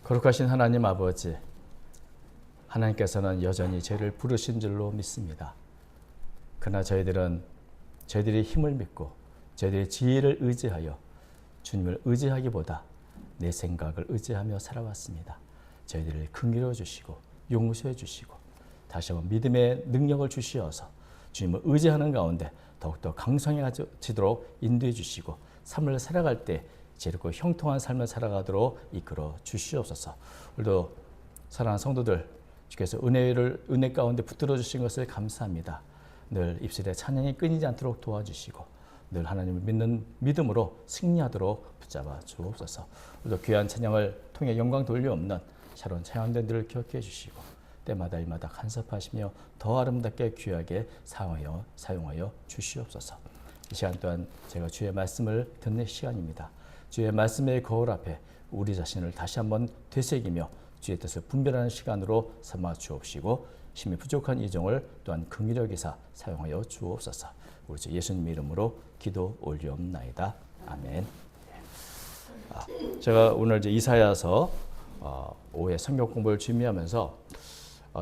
거룩하신 하나님 아버지, 하나님께서는 여전히 죄를 부르신 줄로 믿습니다. 그러나 저희들이 힘을 믿고 저희들의 지혜를 의지하여 주님을 의지하기보다 내 생각을 의지하며 살아왔습니다. 저희들을 긍휼해 주시고 용서해 주시고 다시 한번 믿음의 능력을 주시어서 주님을 의지하는 가운데 더욱더 강성해지도록 인도해 주시고 삶을 살아갈 때 지혜롭고 형통한 삶을 살아가도록 이끌어 주시옵소서. 오늘도 사랑하는 성도들, 주께서 은혜 가운데 붙들어 주신 것을 감사합니다. 늘 입술에 찬양이 끊이지 않도록 도와주시고 늘 하나님을 믿는 믿음으로 승리하도록 붙잡아 주옵소서. 오늘도 귀한 찬양을 통해 영광 돌려없는 샤론 찬양단들을 기억해 주시고 때마다 일마다 간섭하시며 더 아름답게 귀하게 사용하여 주시옵소서. 이 시간 또한 제가 주의 말씀을 듣는 시간입니다. 주의 말씀의 거울 앞에 우리 자신을 다시 한번 되새기며 주의 뜻을 분별하는 시간으로 삼아 주옵시고 힘이 부족한 이종을 또한 긍휼히 여기사 사용하여 주옵소서. 우리 주 예수님의 이름으로 기도 올리옵나이다. 아멘. 제가 오늘 이제 이사야서 5회 성경 공부를 준비하면서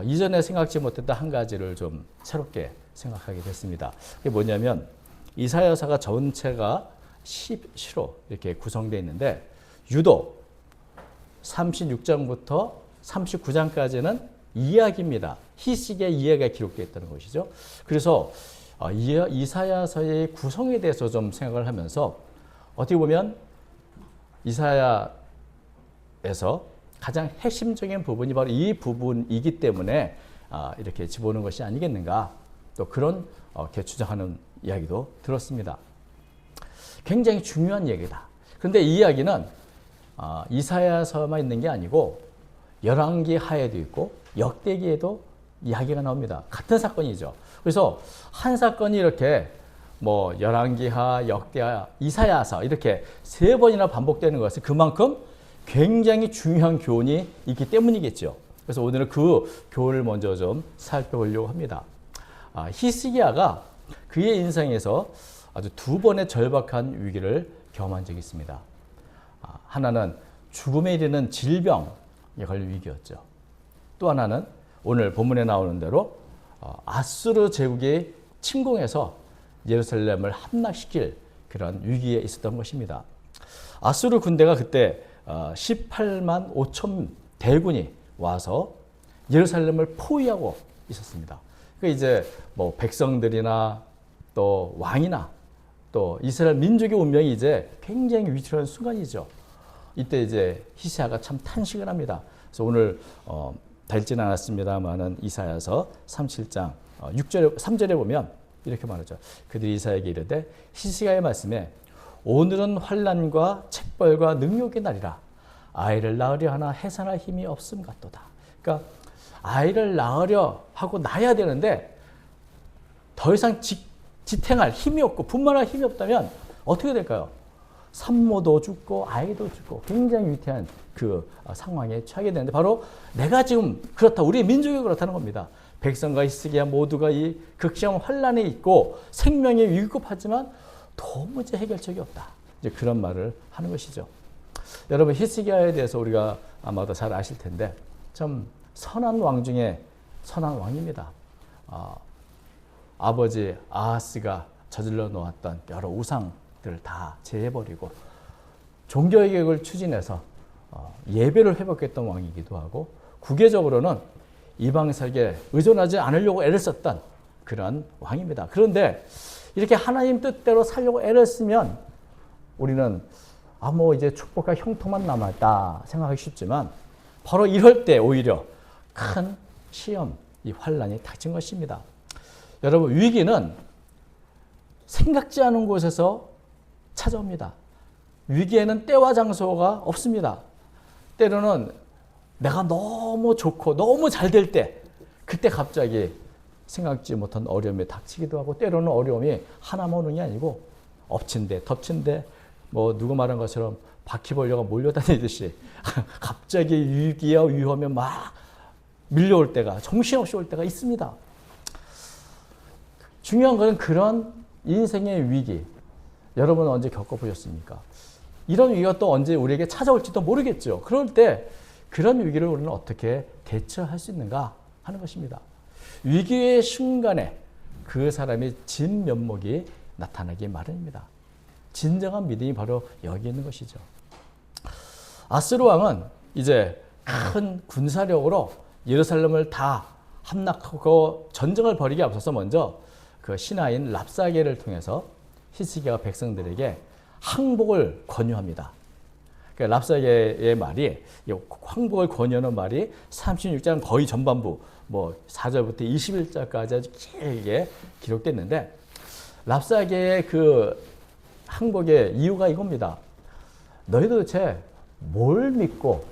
이전에 생각지 못했던 한 가지를 좀 새롭게 생각하게 됐습니다. 그게 뭐냐면 이사야서가 전체가 시로 이렇게 구성되어 있는데 유독 36장부터 39장까지는 이야기입니다. 희식의 이야기가 기록되어 있다는 것이죠. 그래서 이사야서의 구성에 대해서 좀 생각을 하면서 어떻게 보면 이사야에서 가장 핵심적인 부분이 바로 이 부분이기 때문에 이렇게 집어넣은 것이 아니겠는가, 또 그런 추정하는 이야기도 들었습니다. 굉장히 중요한 얘기다. 그런데 이 이야기는 이사야서만 있는 게 아니고 열왕기 하에도 있고 역대기에도 이야기가 나옵니다. 같은 사건이죠. 그래서 한 사건이 이렇게 뭐 열왕기하, 역대하, 이사야서 이렇게 세 번이나 반복되는 것은 그만큼 굉장히 중요한 교훈이 있기 때문이겠죠. 그래서 오늘은 그 교훈을 먼저 좀 살펴보려고 합니다. 히스기야가 그의 인생에서 아주 두 번의 절박한 위기를 경험한 적이 있습니다. 하나는 죽음에 이르는 질병에 걸린 위기였죠. 또 하나는 오늘 본문에 나오는 대로 아수르 제국이 침공해서 예루살렘을 함락시킬 그런 위기에 있었던 것입니다. 아수르 군대가 그때 18만 5천 대군이 와서 예루살렘을 포위하고 있었습니다. 그러니까 이제 뭐 백성들이나 또 왕이나 또 이스라엘 민족의 운명이 이제 굉장히 위태로운 순간이죠. 이때 이제 히스기야가 참 탄식을 합니다. 그래서 오늘 닳지는 않았습니다만은 이사야서 37장 3절에 보면 이렇게 말하죠. 그들이 이사야에게 이르되 히스기야의 말씀에 오늘은 환난과 책벌과 능욕의 날이라 아이를 낳으려 하나 해산할 힘이 없음 같도다. 그러니까 아이를 낳으려 하고 낳아야 되는데 더 이상 지탱할 힘이 없고 분만할 힘이 없다면 어떻게 될까요? 산모도 죽고 아이도 죽고 굉장히 위태한 그 상황에 처하게 되는데 바로 내가 지금 그렇다, 우리 민족이 그렇다는 겁니다. 백성과 히스기야 모두가 이 극심한 환란에 있고 생명에 위급하지만 도무지 해결책이 없다. 이제 그런 말을 하는 것이죠. 여러분, 히스기야에 대해서 우리가 아마도 잘 아실 텐데 참 선한 왕 중에 선한 왕입니다. 아버지 아하스가 저질러 놓았던 여러 우상들을 다 제해버리고 종교의 개혁을 추진해서 예배를 회복했던 왕이기도 하고 국외적으로는 이방세계에 의존하지 않으려고 애를 썼던 그런 왕입니다. 그런데 이렇게 하나님 뜻대로 살려고 애를 쓰면 우리는 뭐 이제 축복과 형통만 남았다 생각하기 쉽지만 바로 이럴 때 오히려 큰 시험, 이 환란이 닥친 것입니다. 여러분, 위기는 생각지 않은 곳에서 찾아옵니다. 위기에는 때와 장소가 없습니다. 때로는 내가 너무 좋고 너무 잘 될 때, 그때 갑자기 생각지 못한 어려움이 닥치기도 하고, 때로는 어려움이 하나만 오는 게 아니고 엎친 데 덮친 데 뭐 누구 말한 것처럼 바퀴벌레가 몰려다니듯이 갑자기 위기와 위험에 막 밀려올 때가, 정신없이 올 때가 있습니다. 중요한 것은 그런 인생의 위기, 여러분은 언제 겪어보셨습니까? 이런 위기가 또 언제 우리에게 찾아올지도 모르겠죠. 그럴 때 그런 위기를 우리는 어떻게 대처할 수 있는가 하는 것입니다. 위기의 순간에 그 사람의 진면목이 나타나기 마련입니다. 진정한 믿음이 바로 여기 있는 것이죠. 아스루 왕은 이제 큰 군사력으로 예루살렘을 다 함락하고 전쟁을 벌이기 앞서서 먼저 그 신하인 랍사게를 통해서 히스기야가 백성들에게 항복을 권유합니다. 그러니까 랍사게의 말이, 항복을 권유하는 말이 36장 거의 전반부, 4절부터 21절까지 아주 길게 기록됐는데, 랍사게의 그 항복의 이유가 이겁니다. 너희 도대체 뭘 믿고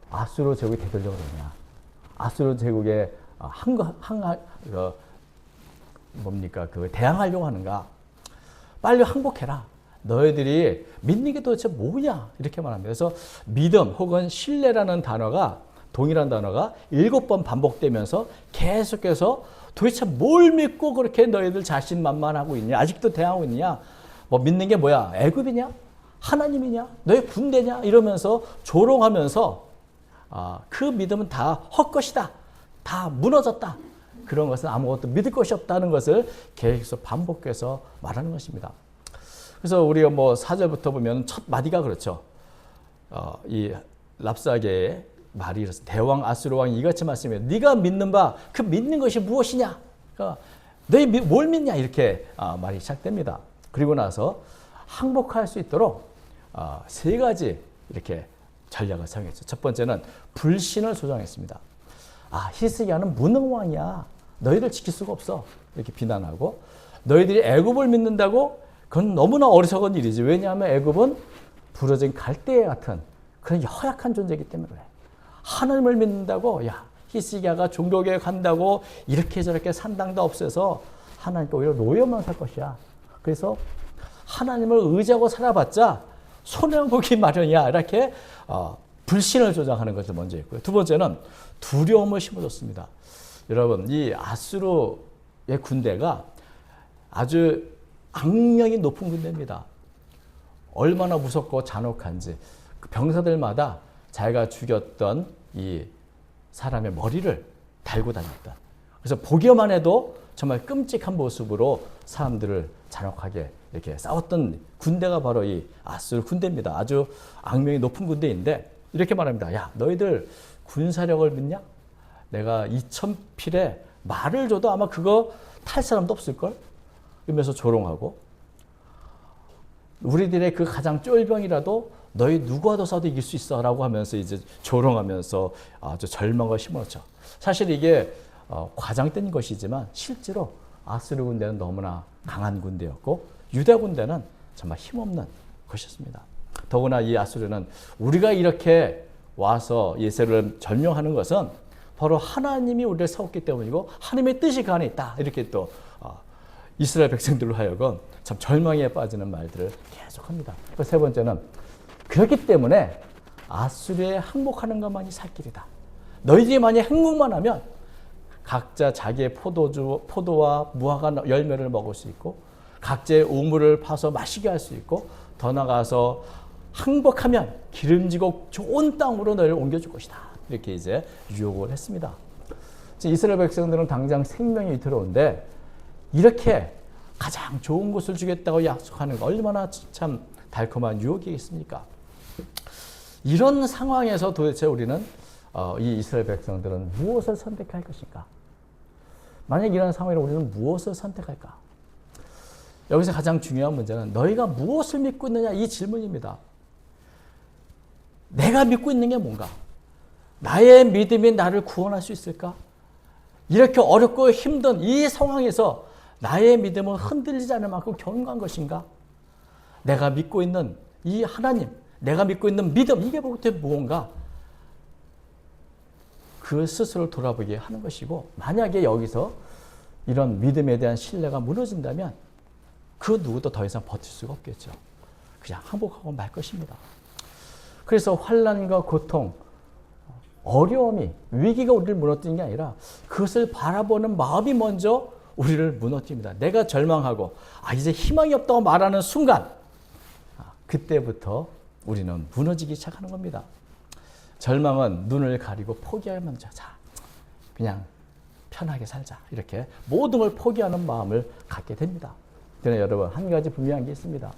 아수르 제국이 되돌려고 그러냐? 아수르 제국에 대항하려고 하는가? 빨리 항복해라. 너희들이 믿는 게 도대체 뭐냐? 이렇게 말합니다. 그래서 믿음 혹은 신뢰라는 단어가, 동일한 단어가 7번 반복되면서 계속해서 도대체 뭘 믿고 그렇게 너희들 자신만만하고 있냐? 아직도 대항하고 있냐? 믿는 게 뭐야? 애굽이냐? 하나님이냐? 너희 군대냐? 이러면서 조롱하면서 그 믿음은 다 헛것이다. 다 무너졌다. 그런 것은 아무것도 믿을 것이 없다는 것을 계속 반복해서 말하는 것입니다. 그래서 우리가 4절부터 보면 첫 마디가 그렇죠. 이 랍사게의 말이 이렇습니다. 대왕 아수르 왕이 이같이 말씀해요. 네가 믿는 바 그 믿는 것이 무엇이냐? 너희 뭘 믿냐? 이렇게 말이 시작됩니다. 그리고 나서 항복할 수 있도록 3가지 이렇게 전략을 사용했죠. 첫 번째는 불신을 조장했습니다. 히스기야는 무능왕이야. 너희들 지킬 수가 없어. 이렇게 비난하고, 너희들이 애굽을 믿는다고? 그건 너무나 어리석은 일이지. 왜냐하면 애굽은 부러진 갈대에 같은 그런 허약한 존재이기 때문에 그래. 하나님을 믿는다고? 야, 히스기야가 종교계에 간다고 이렇게 저렇게 산당도 없애서 하나님께 오히려 노예만 살 것이야. 그래서 하나님을 의지하고 살아봤자 손해보기 마련이야. 이렇게 불신을 조장하는 것이 먼저 있고요. 두 번째는 두려움을 심어줬습니다. 여러분, 이 아수르의 군대가 아주 악명이 높은 군대입니다. 얼마나 무섭고 잔혹한지 그 병사들마다 자기가 죽였던 이 사람의 머리를 달고 다녔던, 그래서 보기만 해도 정말 끔찍한 모습으로 사람들을 잔혹하게 이렇게 싸웠던 군대가 바로 이 아수르 군대입니다. 아주 악명이 높은 군대인데 이렇게 말합니다. 야, 너희들 군사력을 믿냐? 내가 2,000필에 말을 줘도 아마 그거 탈 사람도 없을걸? 이러면서 조롱하고, 우리들의 그 가장 쫄병이라도 너희 누구와도 싸도 이길 수 있어 라고 하면서 이제 조롱하면서 아주 절망을 심었죠. 사실 이게 과장된 것이지만 실제로 아수르 군대는 너무나 강한 군대였고 유다 군대는 정말 힘없는 것이었습니다. 더구나 이 아수르는 우리가 이렇게 와서 예수를 점령하는 것은 바로 하나님이 우리를 세웠기 때문이고 하나님의 뜻이 그 안에 있다. 이렇게 또 이스라엘 백성들로 하여금 참 절망에 빠지는 말들을 계속합니다. 세 번째는 그렇기 때문에 아수르에 항복하는 것만이 살 길이다. 너희들이 만약 항복만 하면 각자 자기의 포도와 무화과 열매를 먹을 수 있고 각자의 우물을 파서 마시게 할 수 있고 더 나아가서 항복하면 기름지고 좋은 땅으로 너희를 옮겨줄 것이다. 이렇게 이제 유혹을 했습니다. 이스라엘 백성들은 당장 생명이 위태로운데 이렇게 가장 좋은 곳을 주겠다고 약속하는 거 얼마나 참 달콤한 유혹이겠습니까? 이런 상황에서 도대체 우리는 이 이스라엘 백성들은 무엇을 선택할 것인가? 만약 이런 상황에 우리는 무엇을 선택할까? 여기서 가장 중요한 문제는 너희가 무엇을 믿고 있느냐 이 질문입니다. 내가 믿고 있는 게 뭔가? 나의 믿음이 나를 구원할 수 있을까? 이렇게 어렵고 힘든 이 상황에서 나의 믿음은 흔들리지 않을 만큼 견고한 것인가? 내가 믿고 있는 이 하나님, 내가 믿고 있는 믿음, 이게 도대체 무언가? 그 스스로를 돌아보게 하는 것이고, 만약에 여기서 이런 믿음에 대한 신뢰가 무너진다면 그 누구도 더 이상 버틸 수가 없겠죠. 그냥 항복하고 말 것입니다. 그래서 환난과 고통, 어려움이, 위기가 우리를 무너뜨리는 게 아니라 그것을 바라보는 마음이 먼저 우리를 무너뜨립니다. 내가 절망하고 이제 희망이 없다고 말하는 순간 그때부터 우리는 무너지기 시작하는 겁니다. 절망은 눈을 가리고 포기하면 자, 그냥 편하게 살자. 이렇게 모든 걸 포기하는 마음을 갖게 됩니다. 그러나 여러분, 한 가지 분명한 게 있습니다.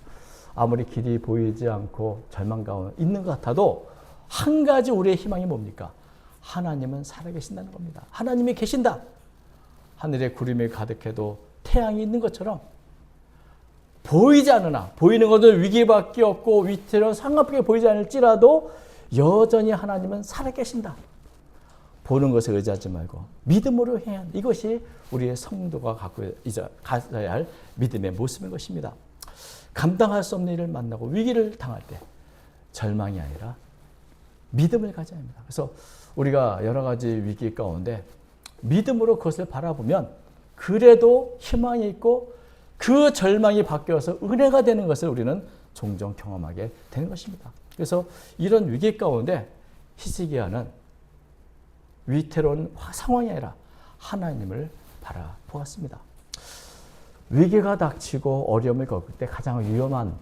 아무리 길이 보이지 않고 절망 가운데 있는 것 같아도 한 가지 우리의 희망이 뭡니까? 하나님은 살아계신다는 겁니다. 하나님이 계신다. 하늘에 구름이 가득해도 태양이 있는 것처럼 보이지 않으나, 보이는 것은 위기밖에 없고 위태로운 상관밖에 보이지 않을지라도 여전히 하나님은 살아계신다. 보는 것에 의지하지 말고 믿음으로 해야 한다. 이것이 우리의 성도가 갖고 가져야 할 믿음의 모습인 것입니다. 감당할 수 없는 일을 만나고 위기를 당할 때 절망이 아니라 믿음을 가져야 합니다. 그래서 우리가 여러 가지 위기 가운데 믿음으로 그것을 바라보면 그래도 희망이 있고 그 절망이 바뀌어서 은혜가 되는 것을 우리는 종종 경험하게 되는 것입니다. 그래서 이런 위기 가운데 히스기야는 위태로운 상황이 아니라 하나님을 바라보았습니다. 위기가 닥치고 어려움을 겪을 때 가장 위험한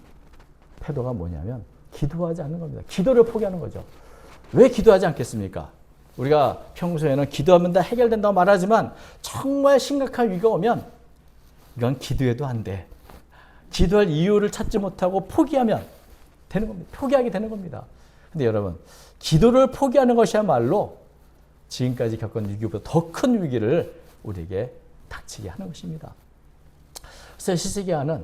태도가 뭐냐면 기도하지 않는 겁니다. 기도를 포기하는 거죠. 왜 기도하지 않겠습니까? 우리가 평소에는 기도하면 다 해결된다고 말하지만 정말 심각한 위기가 오면 이건 기도해도 안 돼. 기도할 이유를 찾지 못하고 포기하면 되는 겁니다. 포기하게 되는 겁니다. 근데 여러분, 기도를 포기하는 것이야말로 지금까지 겪은 위기보다 더 큰 위기를 우리에게 닥치게 하는 것입니다. 그래서 히스기야는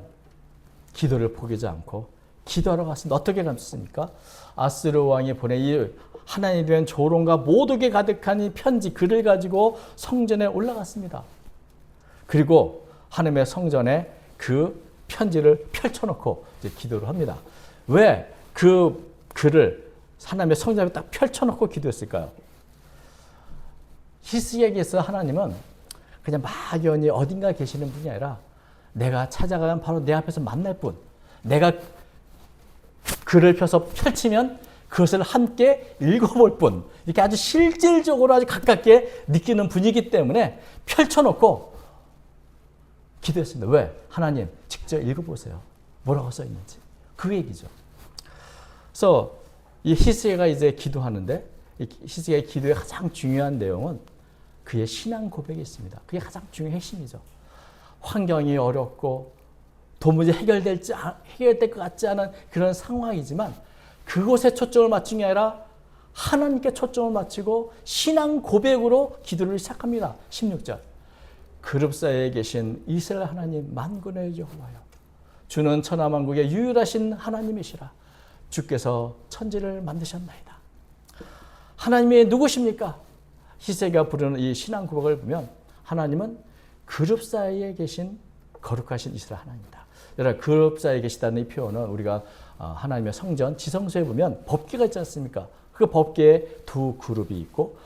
기도를 포기하지 않고 기도하러 갔습니다. 어떻게 갔습니까? 아스르 왕이 보낸 이 하나님에 대한 조롱과 모독에 가득한 이 편지, 글을 가지고 성전에 올라갔습니다. 그리고 하나님의 성전에 그 편지를 펼쳐놓고 이제 기도를 합니다. 왜 그 글을 하나님의 성전에 딱 펼쳐놓고 기도했을까요? 히스기야에게서 하나님은 그냥 막연히 어딘가 계시는 분이 아니라 내가 찾아가면 바로 내 앞에서 만날 분, 내가 글을 펴서 펼치면 그것을 함께 읽어볼 분, 이렇게 아주 실질적으로 아주 가깝게 느끼는 분이기 때문에 펼쳐놓고 기도했습니다. 왜? 하나님 직접 읽어보세요. 뭐라고 써있는지. 그 얘기죠. 그래서 이 히스기야가 이제 기도하는데 이 히스기야의 기도의 가장 중요한 내용은 그의 신앙 고백이 있습니다. 그게 가장 중요한 핵심이죠. 환경이 어렵고 도무지 해결될 것 같지 않은 그런 상황이지만 그곳에 초점을 맞춘 게 아니라 하나님께 초점을 맞추고 신앙 고백으로 기도를 시작합니다. 16절. 그룹 사이에 계신 이스라엘 하나님 만군의 여호와여, 주는 천하만국의 유일하신 하나님이시라. 주께서 천지를 만드셨나이다. 하나님이 누구십니까? 히스기야가 부르는 이 신앙 고백을 보면 하나님은 그룹 사이에 계신 거룩하신 이스라엘 하나님이다. 여러분, 그룹 사이에 계시다는 이 표현은 우리가 하나님의 성전 지성소에 보면 법궤가 있지 않습니까? 그 법궤에 두 그룹이 있고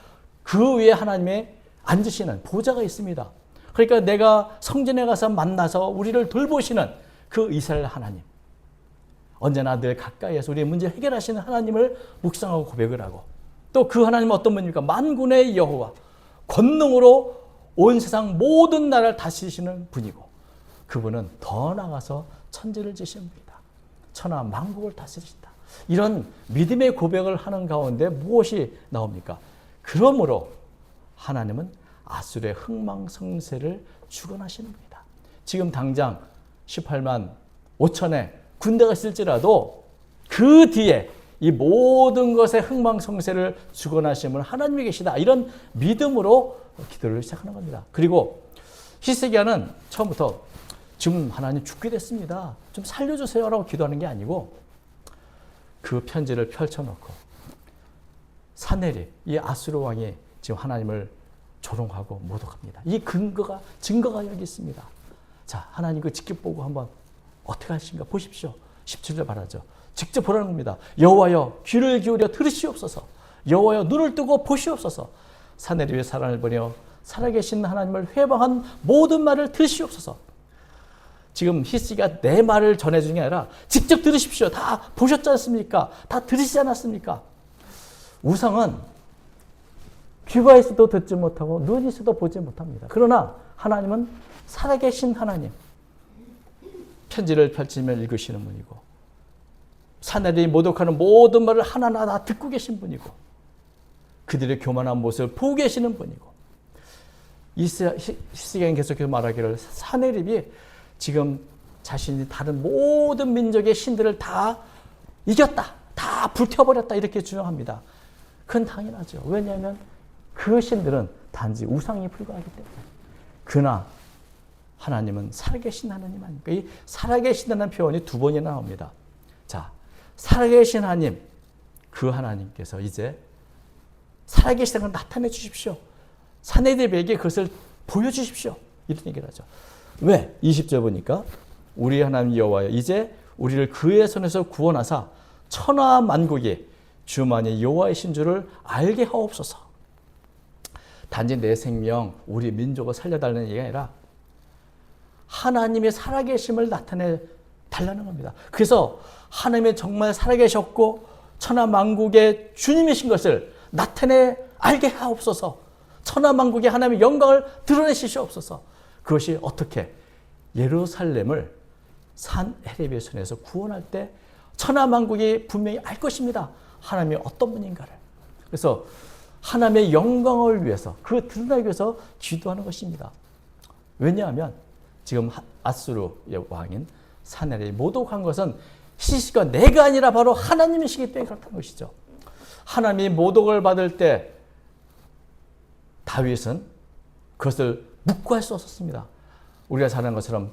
그 위에 하나님의 앉으시는 보좌가 있습니다. 그러니까 내가 성전에 가서 만나서 우리를 돌보시는 그 이스라엘 하나님, 언제나 늘 가까이에서 우리의 문제를 해결하시는 하나님을 묵상하고 고백을 하고, 또 그 하나님은 어떤 분입니까? 만군의 여호와, 권능으로 온 세상 모든 나라를 다스리시는 분이고, 그분은 더 나아가서 천지를 지으신 분이다. 천하 만국을 다스리신다. 이런 믿음의 고백을 하는 가운데 무엇이 나옵니까? 그러므로 하나님은 아수르의 흥망성쇠를 주관하시는 분이다. 지금 당장 18만 5천의 군대가 있을지라도 그 뒤에 이 모든 것의 흥망성쇠를 주관하시는 하나님이 계시다. 이런 믿음으로 기도를 시작하는 겁니다. 그리고 히스기야는 처음부터 지금 하나님 죽게 됐습니다. 좀 살려주세요 라고 기도하는 게 아니고 그 편지를 펼쳐놓고 사네립, 이 아수르 왕이 지금 하나님을 조롱하고 모독합니다. 이 증거가 여기 있습니다. 자, 하나님 그 직접 보고 한번 어떻게 하신가 보십시오. 17절 말하죠. 직접 보라는 겁니다. 여호와여 귀를 기울여 들으시옵소서. 여호와여 눈을 뜨고 보시옵소서. 사네립의 사랑을 보며 살아계신 하나님을 회방한 모든 말을 들으시옵소서. 지금 히스기야가 내 말을 전해주는 게 아니라 직접 들으십시오. 다 보셨지 않습니까? 다 들으시지 않았습니까? 우상은 귀가 있어도 듣지 못하고 눈이 있어도 보지 못합니다. 그러나 하나님은 살아계신 하나님, 편지를 펼치며 읽으시는 분이고 사내들이 모독하는 모든 말을 하나하나 다 듣고 계신 분이고 그들의 교만한 모습을 보고 계시는 분이고, 히스기야는 계속해서 말하기를 사내립이 지금 자신이 다른 모든 민족의 신들을 다 이겼다, 다 불태워버렸다, 이렇게 주장합니다. 그건 당연하죠. 왜냐하면 그 신들은 단지 우상에 불과하기 때문에. 그러나 하나님은 살아계신 하나님 아닙니까? 이 살아계신다는 표현이 두 번이나 나옵니다. 자, 살아계신 하나님, 그 하나님께서 이제 살아계시다는 걸 나타내 주십시오. 사내들에게 그것을 보여주십시오. 이런 얘기를 하죠. 왜? 20절 보니까 우리 하나님 여호와여, 이제 우리를 그의 손에서 구원하사 천하 만국이 주만이 여호와이신 줄을 알게 하옵소서. 단지 내 생명, 우리 민족을 살려달라는 얘기가 아니라 하나님의 살아계심을 나타내 달라는 겁니다. 그래서 하나님이 정말 살아계셨고 천하 만국의 주님이신 것을 나타내 알게 하옵소서. 천하 만국의 하나님의 영광을 드러내시옵소서. 그것이 어떻게? 예루살렘을 산 헤레비의 손에서 구원할 때 천하 만국이 분명히 알 것입니다. 하나님이 어떤 분인가를. 그래서 하나님의 영광을 위해서, 그 드러나기 위해서 기도하는 것입니다. 왜냐하면 지금 아수르의 왕인 사내립이 모독한 것은 히스기야가 내가 아니라 바로 하나님이시기 때문에 그렇다는 것이죠. 하나님이 모독을 받을 때 다윗은 그것을 묵과할 수 없었습니다. 우리가 잘 아는 것처럼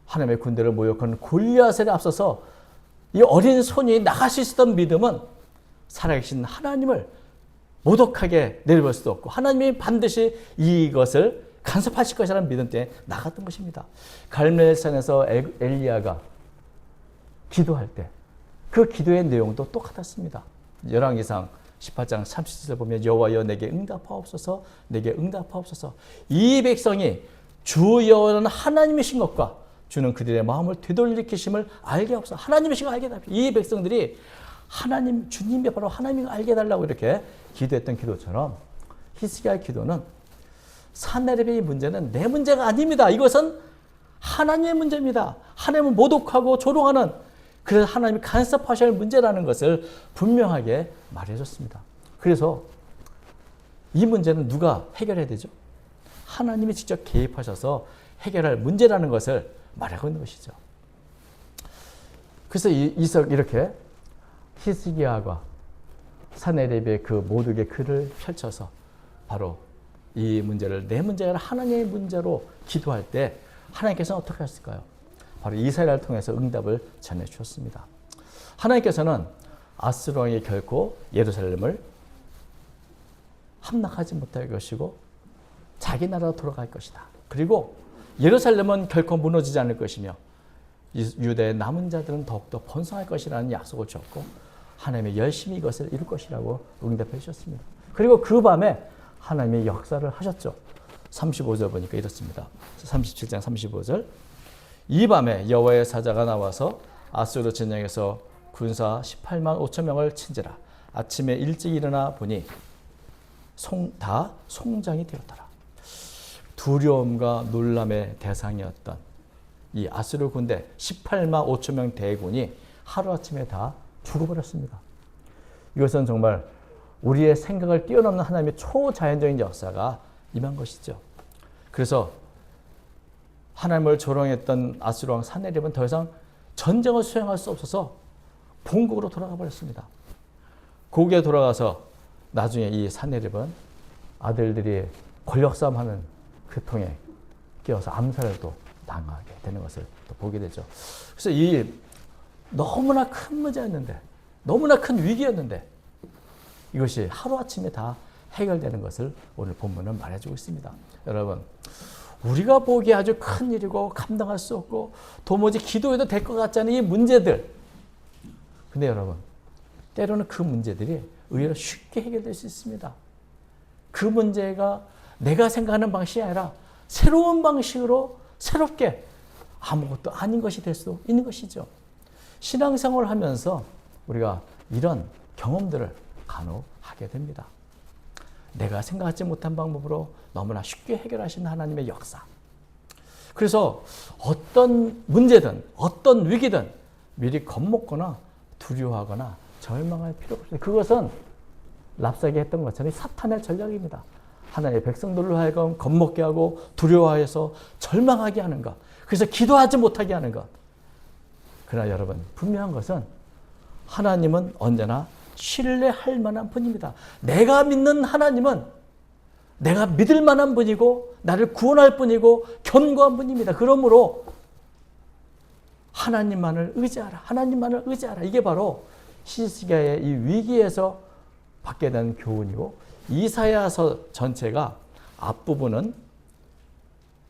하나님의 군대를 모욕한 골리앗에 앞서서 이 어린 소년이 나갈 수 있었던 믿음은 살아계신 하나님을 모독하게 내려볼 수도 없고, 하나님이 반드시 이것을 간섭하실 것이라는 믿음 때문에 나갔던 것입니다. 갈멜산에서 엘리야가 기도할 때 그 기도의 내용도 똑같았습니다. 열왕기상 18장 37절 보면 여호와여 내게 응답하옵소서, 내게 응답하옵소서. 이 백성이 주 여호와는 하나님이신 것과 주는 그들의 마음을 되돌리키심을 알게 하옵소서. 하나님이신 걸 알게 해달라고. 이 백성들이 하나님, 주님이 바로 하나님을 알게 해달라고 이렇게 기도했던 기도처럼 히스기야의 기도는 사내립의 문제는 내 문제가 아닙니다. 이것은 하나님의 문제입니다. 하나님을 모독하고 조롱하는, 그래서 하나님이 간섭하셔야 할 문제라는 것을 분명하게 말해줬습니다. 그래서 이 문제는 누가 해결해야 되죠? 하나님이 직접 개입하셔서 해결할 문제라는 것을 말하고 있는 것이죠. 그래서 이렇게 히스기야가 사내립의 그 모독의 글을 펼쳐서 바로 이 문제를 내 문제가 아니라 하나님의 문제로 기도할 때 하나님께서는 어떻게 하실까요? 바로 이스라엘을 통해서 응답을 전해주셨습니다. 하나님께서는 아수르 왕이 결코 예루살렘을 함락하지 못할 것이고 자기 나라로 돌아갈 것이다. 그리고 예루살렘은 결코 무너지지 않을 것이며 유대의 남은 자들은 더욱더 번성할 것이라는 약속을 주었고 하나님이 열심히 이것을 이룰 것이라고 응답해 주셨습니다. 그리고 그 밤에 하나님이 역사를 하셨죠. 35절 보니까 이렇습니다. 37장 35절. 이 밤에 여호와의 사자가 나와서 아수르 진영에서 군사 18만 5천 명을 친지라. 아침에 일찍 일어나 보니 다 송장이 되었더라. 두려움과 놀람의 대상이었던 이 아수르 군대 18만 5천 명 대군이 하루아침에 다 죽어버렸습니다. 이것은 정말 우리의 생각을 뛰어넘는 하나님의 초자연적인 역사가 임한 것이죠. 그래서 하나님을 조롱했던 아수르 왕 사내립은 더 이상 전쟁을 수행할 수 없어서 본국으로 돌아가 버렸습니다. 고국에 돌아가서 나중에 이 사내립은 아들들이 권력싸움하는 그 통에 끼어서 암살을 또 당하게 되는 것을 또 보게 되죠. 그래서 이 너무나 큰 문제였는데, 너무나 큰 위기였는데 이것이 하루아침에 다 해결되는 것을 오늘 본문은 말해주고 있습니다. 여러분, 우리가 보기에 아주 큰 일이고 감당할 수 없고 도무지 기도해도 될 것 같지 않은 이 문제들, 근데 여러분, 때로는 그 문제들이 의외로 쉽게 해결될 수 있습니다. 그 문제가 내가 생각하는 방식이 아니라 새로운 방식으로 새롭게 아무것도 아닌 것이 될 수도 있는 것이죠. 신앙생활을 하면서 우리가 이런 경험들을 간혹 하게 됩니다. 내가 생각하지 못한 방법으로 너무나 쉽게 해결하시는 하나님의 역사. 그래서 어떤 문제든 어떤 위기든 미리 겁먹거나 두려워하거나 절망할 필요가 없습니다. 그것은 랍사에게 했던 것처럼 사탄의 전략입니다. 하나님의 백성들로 하여금 겁먹게 하고 두려워해서 절망하게 하는 것. 그래서 기도하지 못하게 하는 것. 그러나 여러분, 분명한 것은 하나님은 언제나 신뢰할 만한 분입니다. 내가 믿는 하나님은 내가 믿을 만한 분이고 나를 구원할 분이고 견고한 분입니다. 그러므로 하나님만을 의지하라. 하나님만을 의지하라. 이게 바로 히스기야의 이 위기에서 받게 된 교훈이고, 이사야서 전체가 앞부분은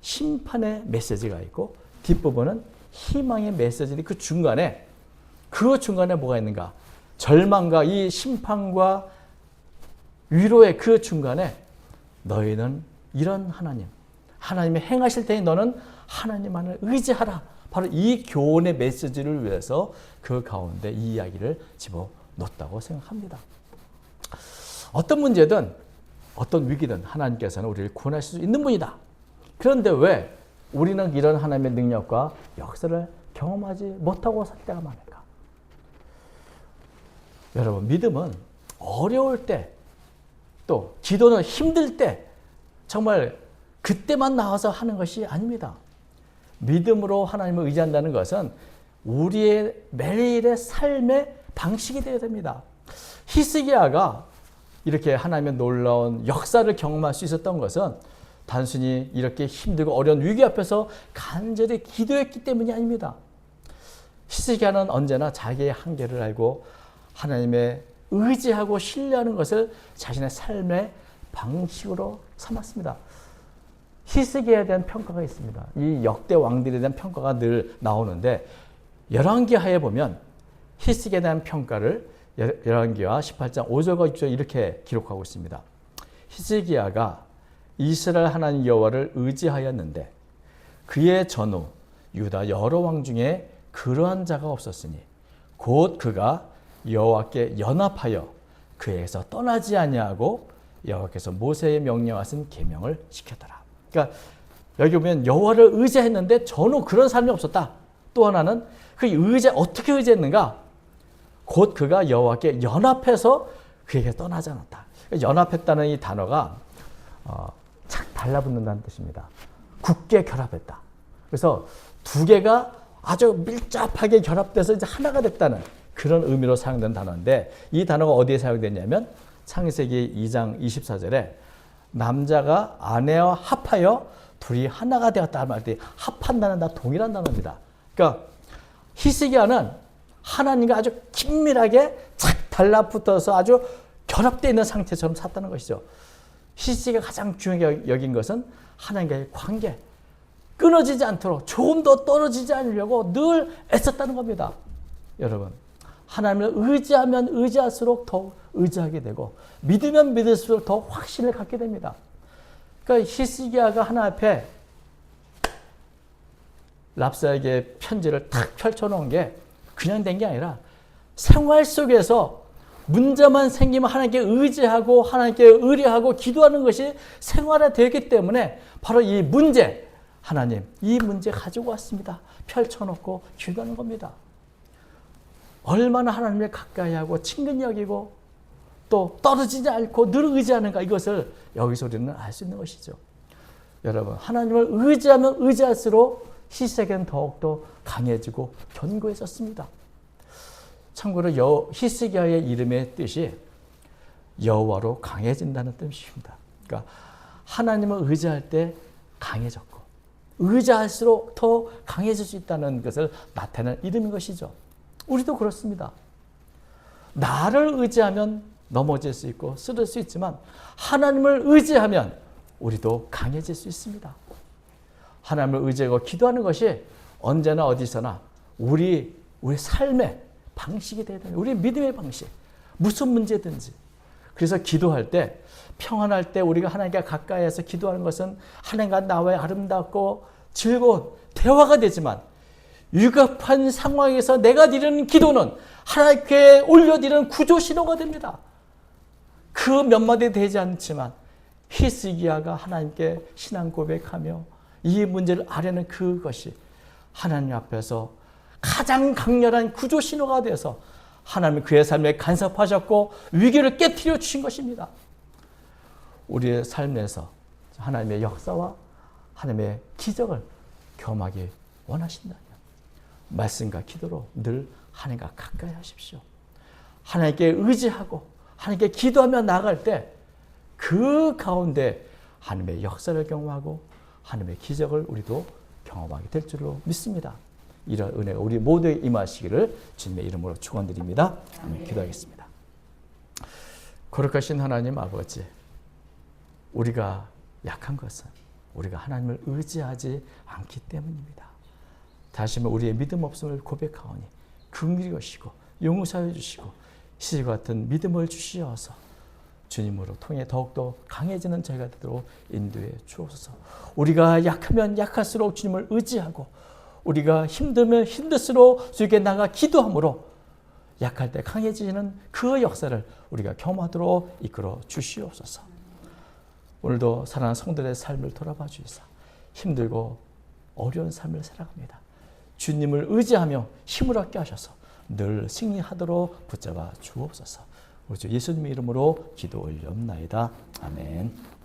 심판의 메시지가 있고 뒷부분은 희망의 메시지인데 그 중간에 뭐가 있는가? 절망과 이 심판과 위로의 그 중간에 너희는 이런 하나님이 행하실 때에 너는 하나님만을 의지하라. 바로 이 교훈의 메시지를 위해서 그 가운데 이 이야기를 집어넣었다고 생각합니다. 어떤 문제든 어떤 위기든 하나님께서는 우리를 구원하실 수 있는 분이다. 그런데 왜 우리는 이런 하나님의 능력과 역사를 경험하지 못하고 살 때가 많을까? 여러분, 믿음은 어려울 때, 또 기도는 힘들 때 정말 그때만 나와서 하는 것이 아닙니다. 믿음으로 하나님을 의지한다는 것은 우리의 매일의 삶의 방식이 되어야 됩니다. 히스기야가 이렇게 하나님의 놀라운 역사를 경험할 수 있었던 것은 단순히 이렇게 힘들고 어려운 위기 앞에서 간절히 기도했기 때문이 아닙니다. 히스기야는 언제나 자기의 한계를 알고 하나님의 의지하고 신뢰하는 것을 자신의 삶의 방식으로 삼았습니다. 히스기야에 대한 평가가 있습니다. 이 역대 왕들에 대한 평가가 늘 나오는데 열왕기하에 보면 히스기야에 대한 평가를 열왕기하 18장 5절과 6절 이렇게 기록하고 있습니다. 히스기야가 이스라엘 하나님 여호와를 의지하였는데 그의 전후 유다 여러 왕 중에 그러한 자가 없었으니 곧 그가 여호와께 연합하여 그에게서 떠나지 아니하고 여호와께서 모세의 명령하신 계명을 지켰더라. 그러니까 여기 보면 여호와를 의지했는데 전후 그런 사람이 없었다. 또 하나는 그 어떻게 의지했는가? 곧 그가 여호와께 연합해서 그에게 떠나지 않았다. 연합했다는 이 단어가 착 달라붙는다는 뜻입니다. 굳게 결합했다. 그래서 두 개가 아주 밀접하게 결합돼서 이제 하나가 됐다는 그런 의미로 사용된 단어인데, 이 단어가 어디에 사용됐냐면 창세기 2장 24절에 남자가 아내와 합하여 둘이 하나가 되었다 할 때 합한다는 다 동일한 단어입니다. 그러니까 히스기야는 하나님과 아주 긴밀하게 착 달라붙어서 아주 결합되어 있는 상태처럼 샀다는 것이죠. 히스기야가 가장 중요하게 여긴 것은 하나님과의 관계, 끊어지지 않도록 조금 더 떨어지지 않으려고 늘 애썼다는 겁니다. 여러분, 하나님을 의지하면 의지할수록 더 의지하게 되고 믿으면 믿을수록 더 확신을 갖게 됩니다. 그러니까 히스기야가 하나 앞에 랍사에게 편지를 탁 펼쳐놓은 게 그냥 된 게 아니라 생활 속에서 문제만 생기면 하나님께 의지하고 하나님께 의뢰하고 기도하는 것이 생활화되기 때문에 바로 이 문제, 하나님 이 문제 가지고 왔습니다. 펼쳐놓고 기도하는 겁니다. 얼마나 하나님을 가까이 하고 친근히 여기고 또 떨어지지 않고 늘 의지하는가, 이것을 여기서 우리는 알 수 있는 것이죠. 여러분, 하나님을 의지하면 의지할수록 히스기야는 더욱더 강해지고 견고해졌습니다. 참고로 히스기야의 이름의 뜻이 여호와로 강해진다는 뜻입니다. 그러니까 하나님을 의지할 때 강해졌고 의지할수록 더 강해질 수 있다는 것을 나타내는 이름인 것이죠. 우리도 그렇습니다. 나를 의지하면 넘어질 수 있고 쓰러질 수 있지만 하나님을 의지하면 우리도 강해질 수 있습니다. 하나님을 의지하고 기도하는 것이 언제나 어디서나 우리 삶의 방식이 되어야 됩니다. 우리의 믿음의 방식. 무슨 문제든지. 그래서 기도할 때, 평안할 때 우리가 하나님과 가까이에서 기도하는 것은 하나님과 나와의 아름답고 즐거운 대화가 되지만 위급한 상황에서 내가 드리는 기도는 하나님께 올려드리는 구조 신호가 됩니다. 그 몇 마디 되지 않지만 히스기야가 하나님께 신앙 고백하며 이 문제를 아려는 그것이 하나님 앞에서 가장 강렬한 구조 신호가 되어서 하나님은 그의 삶에 간섭하셨고 위기를 깨뜨려 주신 것입니다. 우리의 삶에서 하나님의 역사와 하나님의 기적을 경험하기 원하신다면 말씀과 기도로 늘 하나님과 가까이 하십시오. 하나님께 의지하고 하나님께 기도하며 나아갈 때 그 가운데 하나님의 역사를 경험하고 하나님의 기적을 우리도 경험하게 될 줄로 믿습니다. 이런 은혜가 우리 모두에 임하시기를 주님의 이름으로 축원드립니다. 기도하겠습니다. 거룩하신 하나님 아버지, 우리가 약한 것은 우리가 하나님을 의지하지 않기 때문입니다. 다시 한번 우리의 믿음 없음을 고백하오니 긍휼히 여시고 용서해 주시고 시와 같은 믿음을 주시어서 주님으로 통해 더욱더 강해지는 저희가 되도록 인도해 주옵소서. 우리가 약하면 약할수록 주님을 의지하고 우리가 힘들면 힘들수록 주님께 나가 기도함으로 약할 때 강해지는 그 역사를 우리가 경험하도록 이끌어 주시옵소서. 오늘도 사랑하는 성도들의 삶을 돌아봐 주시사 힘들고 어려운 삶을 살아갑니다. 주님을 의지하며 힘을 얻게 하셔서 늘 승리하도록 붙잡아 주옵소서. 우리 주 예수님의 이름으로 기도 올려옵나이다. 아멘.